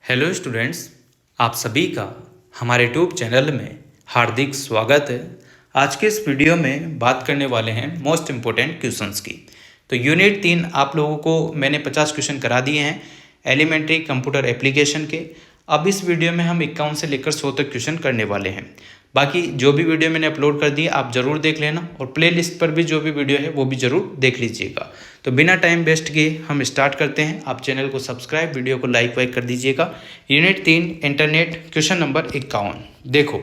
Hello students, आप सभी का हमारे यूट्यूब चैनल में हार्दिक स्वागत है। आज के इस वीडियो में बात करने वाले हैं मोस्ट इम्पोर्टेंट क्वेश्चंस की। तो यूनिट 3 आप लोगों को मैंने 50 क्वेश्चन करा दिए हैं एलिमेंट्री कंप्यूटर एप्लीकेशन के। अब इस वीडियो में हम 51 से लेकर 100 तक क्वेश्चन करने वाले हैं। बाकी जो भी वीडियो मैंने अपलोड कर दी आप ज़रूर देख लेना और प्लेलिस्ट पर भी जो भी वीडियो है वो भी ज़रूर देख लीजिएगा। तो बिना टाइम वेस्ट किए हम स्टार्ट करते हैं। आप चैनल को सब्सक्राइब, वीडियो को लाइक वाइक कर दीजिएगा। Unit 3 internet, question number 51। देखो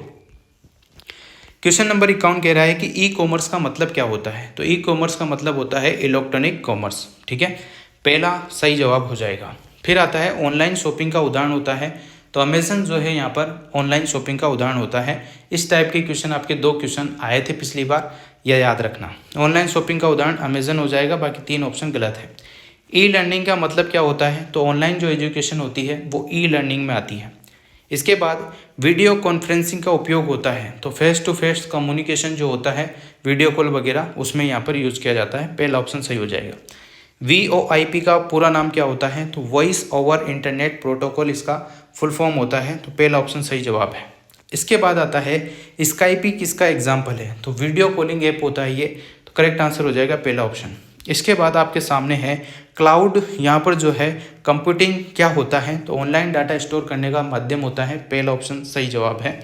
क्वेश्चन नंबर 51 कह रहा है कि ई कॉमर्स का मतलब क्या होता है। तो ई कॉमर्स का मतलब होता है इलेक्ट्रॉनिक कॉमर्स। ठीक है, पहला सही जवाब हो जाएगा। फिर आता है ऑनलाइन शॉपिंग का उदाहरण होता है। तो अमेजन जो है यहाँ पर ऑनलाइन शॉपिंग का उदाहरण होता है। इस टाइप के क्वेश्चन आपके 2 क्वेश्चन आए थे पिछली बार, यह याद रखना। ऑनलाइन शॉपिंग का उदाहरण अमेजन हो जाएगा, बाकी 3 ऑप्शन गलत है। ई लर्निंग का मतलब क्या होता है। तो ऑनलाइन जो एजुकेशन होती है वो ई लर्निंग में आती है। इसके बाद वीडियो कॉन्फ्रेंसिंग का उपयोग होता है। तो फेस टू फेस कम्युनिकेशन जो होता है, वीडियो कॉल वगैरह, उसमें यहाँ पर यूज़ किया जाता है। पहला ऑप्शन सही हो जाएगा। VoIP का पूरा नाम क्या होता है। तो वॉइस ओवर इंटरनेट प्रोटोकॉल इसका फुल फॉर्म होता है। तो पहला ऑप्शन सही जवाब है। इसके बाद आता है स्काइपी किसका एग्जाम्पल है। तो वीडियो कॉलिंग ऐप होता है ये। तो करेक्ट आंसर हो जाएगा पहला ऑप्शन। इसके बाद आपके सामने है क्लाउड। यहाँ पर जो है कंप्यूटिंग क्या होता है। तो ऑनलाइन डाटा स्टोर करने का माध्यम होता है। पहला ऑप्शन सही जवाब है।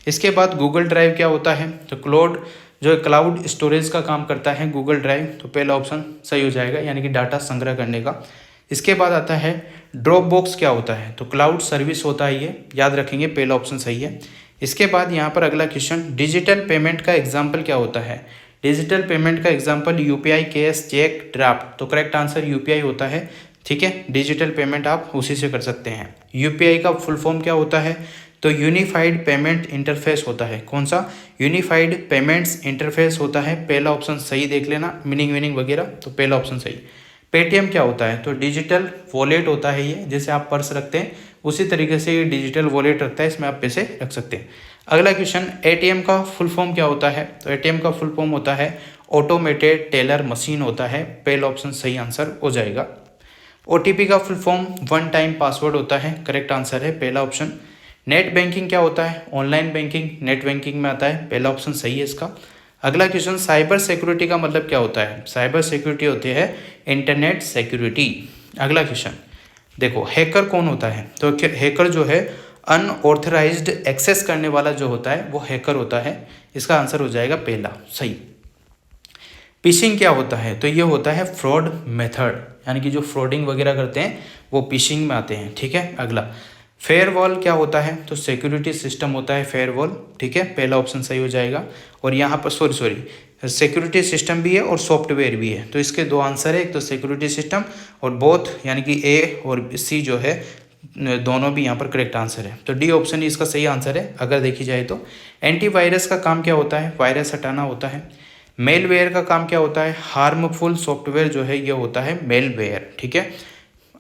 इसके बाद गूगल ड्राइव क्या होता है। तो क्लाउड जो है क्लाउड स्टोरेज का काम करता है गूगल ड्राइव। तो पहला ऑप्शन सही हो जाएगा, यानी कि डाटा संग्रह करने का। इसके बाद आता है ड्रॉप बॉक्स क्या होता है। तो क्लाउड सर्विस होता है ये, याद रखेंगे, पहला ऑप्शन सही है। इसके बाद यहाँ पर अगला क्वेश्चन, डिजिटल पेमेंट का एग्जाम्पल क्या होता है। डिजिटल पेमेंट का example UPI, cash, cheque, draft. तो करेक्ट आंसर UPI होता है। ठीक है, डिजिटल पेमेंट आप उसी से कर सकते हैं। UPI का फुल फॉर्म क्या होता है। तो यूनिफाइड पेमेंट इंटरफेस होता है। कौन सा, यूनिफाइड पेमेंट्स इंटरफेस होता है। पहला ऑप्शन सही देख लेना, मीनिंग वगैरह। तो पहला ऑप्शन सही। पेटीएम क्या होता है। तो डिजिटल वॉलेट होता है ये, जैसे आप पर्स रखते हैं उसी तरीके से ये डिजिटल वॉलेट रखता है, इसमें आप पैसे रख सकते हैं। अगला क्वेश्चन, ATM का फुल फॉर्म क्या होता है। तो ATM का फुल फॉर्म होता है ऑटोमेटेड टेलर मशीन होता है। पहला ऑप्शन सही आंसर हो जाएगा। OTP का full form one time password होता है। करेक्ट आंसर है पहला ऑप्शन। नेट बैंकिंग क्या होता है। ऑनलाइन बैंकिंग नेट बैंकिंग में आता है। पहला ऑप्शन सही है इसका। अगला क्वेश्चन, साइबर सिक्योरिटी का मतलब क्या होता है। साइबर सिक्योरिटी होती है इंटरनेट सिक्योरिटी। अगला क्वेश्चन देखो, हैकर कौन होता है। तो हैकर जो है अनऑथराइज्ड एक्सेस करने वाला जो होता है वो हैकर होता है। इसका आंसर हो जाएगा पहला सही। फिशिंग क्या होता है। तो ये होता है फ्रॉड मेथड, यानी कि जो फ्रॉडिंग वगैरह करते हैं वो फिशिंग में आते हैं। ठीक है, अगला फेयरवॉल क्या होता है। तो सिक्योरिटी सिस्टम होता है फेयरवॉल। ठीक है, पहला ऑप्शन सही हो जाएगा। और यहाँ पर सॉरी सिक्योरिटी सिस्टम भी है और सॉफ्टवेयर भी है। तो इसके 2 आंसर है, एक तो सिक्योरिटी सिस्टम और बोथ, यानी कि A और C जो है दोनों भी यहाँ पर करेक्ट आंसर है। तो D ऑप्शन ही इसका सही आंसर है अगर देखी जाए तो। एंटीवायरस का काम क्या होता है। वायरस हटाना होता है। मेलवेयर का काम क्या होता है। हार्मफुल सॉफ्टवेयर जो है ये होता है मेलवेयर। ठीक है,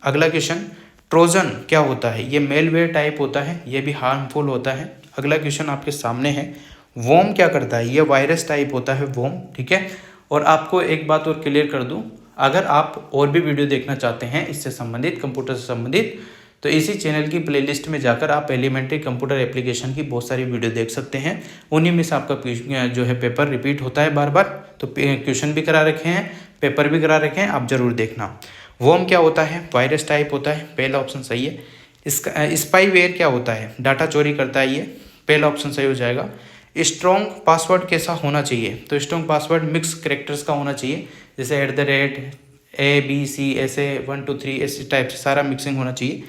अगला क्वेश्चन, ट्रोजन क्या होता है। ये मेलवेयर टाइप होता है, ये भी हार्मफुल होता है। अगला क्वेश्चन आपके सामने है, वॉर्म क्या करता है। ये वायरस टाइप होता है वॉर्म। ठीक है, और आपको एक बात और क्लियर कर दूं, अगर आप और भी वीडियो देखना चाहते हैं इससे संबंधित, कंप्यूटर से संबंधित, तो इसी चैनल की प्लेलिस्ट में जाकर आप एलिमेंट्री कंप्यूटर एप्लीकेशन की बहुत सारी वीडियो देख सकते हैं। उन्हीं में से आपका जो है पेपर रिपीट होता है बार बार। तो क्वेश्चन भी करा रखे हैं, पेपर भी करा रखे हैं, आप जरूर देखना। वॉर्म क्या होता है। वायरस टाइप होता है। पहला ऑप्शन सही है। इसका स्पाईवेयर क्या होता है। डाटा चोरी करता है ये। पहला ऑप्शन सही हो जाएगा। स्ट्रॉन्ग पासवर्ड कैसा होना चाहिए। तो स्ट्रॉन्ग पासवर्ड मिक्स कैरेक्टर्स का होना चाहिए, जैसे @ABC ऐसे 1 2 3 ऐसे टाइप से सारा मिक्सिंग होना चाहिए।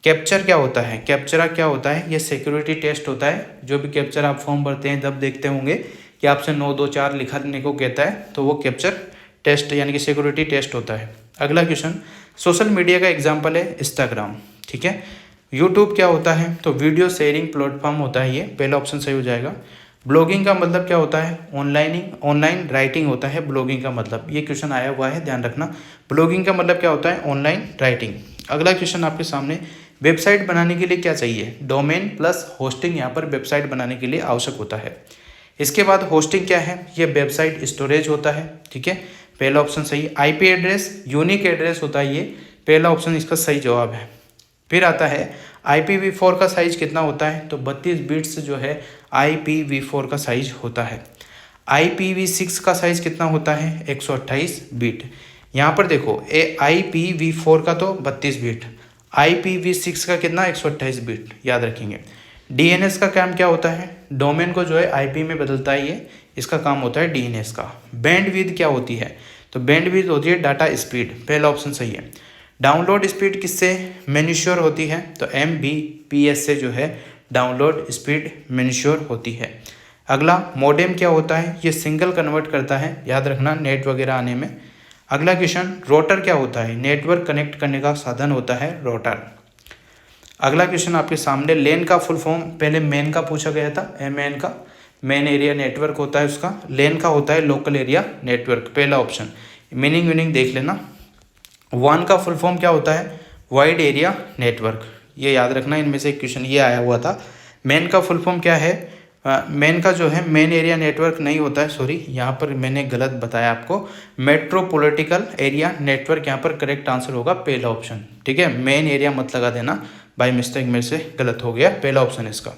कैप्चर क्या होता है। कैप्चरा क्या होता है। ये सिक्योरिटी टेस्ट होता है। जो भी कैप्चर आप फॉर्म भरते हैं तब देखते होंगे कि आपसे 9 2 4 लिखने को कहता है, तो वो कैप्चर टेस्ट यानी कि सिक्योरिटी टेस्ट होता है। अगला क्वेश्चन, सोशल मीडिया का एग्जाम्पल है इंस्टाग्राम। ठीक है, यूट्यूब क्या होता है। तो वीडियो शेयरिंग प्लेटफॉर्म होता है ये। पहला ऑप्शन सही हो जाएगा। ब्लॉगिंग का मतलब क्या होता है। ऑनलाइन राइटिंग होता है ब्लॉगिंग का मतलब। ये क्वेश्चन आया हुआ है, ध्यान रखना। ब्लॉगिंग का मतलब क्या होता है, ऑनलाइन राइटिंग। अगला क्वेश्चन आपके सामने, वेबसाइट बनाने के लिए क्या चाहिए। डोमेन प्लस होस्टिंग यहाँ पर वेबसाइट बनाने के लिए आवश्यक होता है। इसके बाद होस्टिंग क्या है। ये वेबसाइट स्टोरेज होता है। ठीक है, पहला ऑप्शन सही। IP एड्रेस यूनिक एड्रेस होता है ये। पहला ऑप्शन इसका सही जवाब है। फिर आता है IPv4 का साइज़ कितना होता है, तो 32 बिट्स जो है IPv4 का साइज़ होता है। IPv6 का साइज़ कितना होता है, 128 बिट। यहाँ पर देखो IPv4 का तो 32 बिट, IPv6 का कितना, 128 बिट, याद रखेंगे। DNS का काम क्या होता है, डोमेन को जो है IP में बदलता है, ये इसका काम होता है DNS का। बैंडविड्थ क्या होती है, तो बैंडविड्थ होती है डाटा स्पीड, पहला ऑप्शन सही है। डाउनलोड स्पीड किससे मैन्योर होती है, तो Mbps से जो है डाउनलोड स्पीड मैन्योर होती है। अगला मॉडेम क्या होता है, ये सिंगल कन्वर्ट करता है, याद रखना नेट वगैरह आने में। अगला क्वेश्चन, रोटर क्या होता है, नेटवर्क कनेक्ट करने का साधन होता है रोटर। अगला क्वेश्चन आपके सामने, लेन का फुल फॉर्म, पहले मेन का पूछा गया था, MAN का मेन एरिया नेटवर्क होता है उसका, लेन का होता है लोकल एरिया नेटवर्क, पहला ऑप्शन। मीनिंग देख लेना। WAN का फुल फॉर्म क्या होता है, वाइड एरिया नेटवर्क, ये याद रखना, इनमें से एक क्वेश्चन ये आया हुआ था। मेन का फुल फॉर्म क्या है, मेन का जो है मेन एरिया नेटवर्क नहीं होता है, सॉरी यहाँ पर मैंने गलत बताया आपको, मेट्रोपॉलिटिकल एरिया नेटवर्क यहाँ पर करेक्ट आंसर होगा, पहला ऑप्शन। ठीक है, मेन एरिया मत लगा देना, बाय मिस्टेक मेरे से गलत हो गया, पहला ऑप्शन इसका।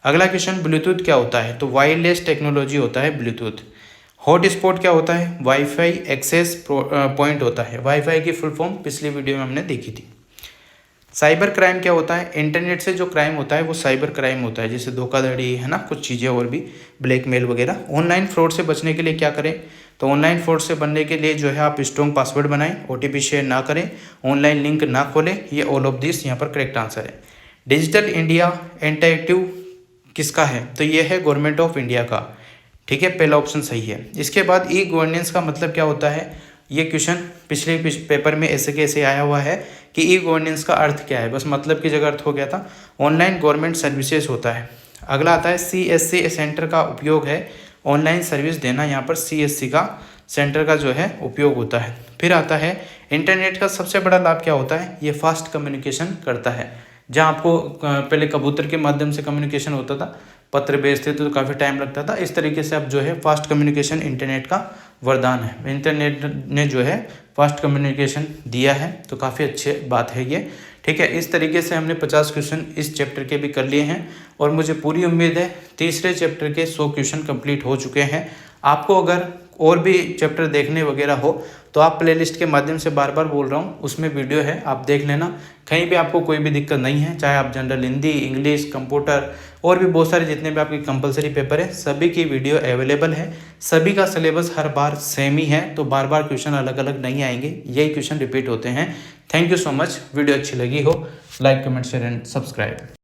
अगला क्वेश्चन, ब्लूटूथ क्या होता है, तो वायरलेस टेक्नोलॉजी होता है ब्लूटूथ। हॉटस्पॉट क्या होता है, वाईफाई एक्सेस पॉइंट होता है, वाईफाई की फुल फॉर्म पिछली वीडियो में हमने देखी थी। साइबर क्राइम क्या होता है, इंटरनेट से जो क्राइम होता है वो साइबर क्राइम होता है, जैसे धोखाधड़ी है ना, कुछ चीज़ें और भी, ब्लैकमेल वगैरह। ऑनलाइन फ्रॉड से बचने के लिए क्या करें, तो ऑनलाइन फ्रॉड से बनने के लिए जो है आप स्ट्रॉन्ग पासवर्ड बनाएं, OTP शेयर ना करें, ऑनलाइन लिंक ना खोलें, ये ऑल ऑफ दिस यहाँ पर करेक्ट आंसर है। डिजिटल इंडिया इनिशिएटिव किसका है, तो ये है गवर्नमेंट ऑफ इंडिया का। ठीक है, पहला ऑप्शन सही है। इसके बाद ई गवर्नेंस का मतलब क्या होता है, ये क्वेश्चन पिछले पेपर में ऐसे कैसे आया हुआ है कि ई गवर्नेंस का अर्थ क्या है, बस मतलब की जगह अर्थ हो गया था, ऑनलाइन गवर्नमेंट सर्विसेज होता है। अगला आता है CSC सेंटर का उपयोग है ऑनलाइन सर्विस देना, यहाँ पर CSC का सेंटर का जो है उपयोग होता है। फिर आता है इंटरनेट का सबसे बड़ा लाभ क्या होता है, ये फास्ट कम्युनिकेशन करता है। जहाँ आपको पहले कबूतर के माध्यम से कम्युनिकेशन होता था, पत्र भेजते थे तो काफ़ी टाइम लगता था, इस तरीके से अब जो है फास्ट कम्युनिकेशन इंटरनेट का वरदान है। इंटरनेट ने जो है फास्ट कम्युनिकेशन दिया है, तो काफ़ी अच्छी बात है ये। ठीक है, इस तरीके से हमने 50 क्वेश्चन इस चैप्टर के भी कर लिए हैं और मुझे पूरी उम्मीद है तीसरे चैप्टर के 100 क्वेश्चन कंप्लीट हो चुके हैं। आपको अगर और भी चैप्टर देखने वगैरह हो तो आप प्लेलिस्ट के माध्यम से बार बार बोल रहा हूँ, उसमें वीडियो है, आप देख लेना। कहीं भी आपको कोई भी दिक्कत नहीं है, चाहे आप जनरल हिंदी, इंग्लिश, कंप्यूटर और भी बहुत सारे जितने भी आपके कंपलसरी पेपर है, सभी की वीडियो अवेलेबल है। सभी का सिलेबस हर बार सेम ही है, तो बार बार क्वेश्चन अलग अलग नहीं आएंगे, यही क्वेश्चन रिपीट होते हैं। Thank you so much. Video अच्छी लगी हो, like, comment, share and subscribe.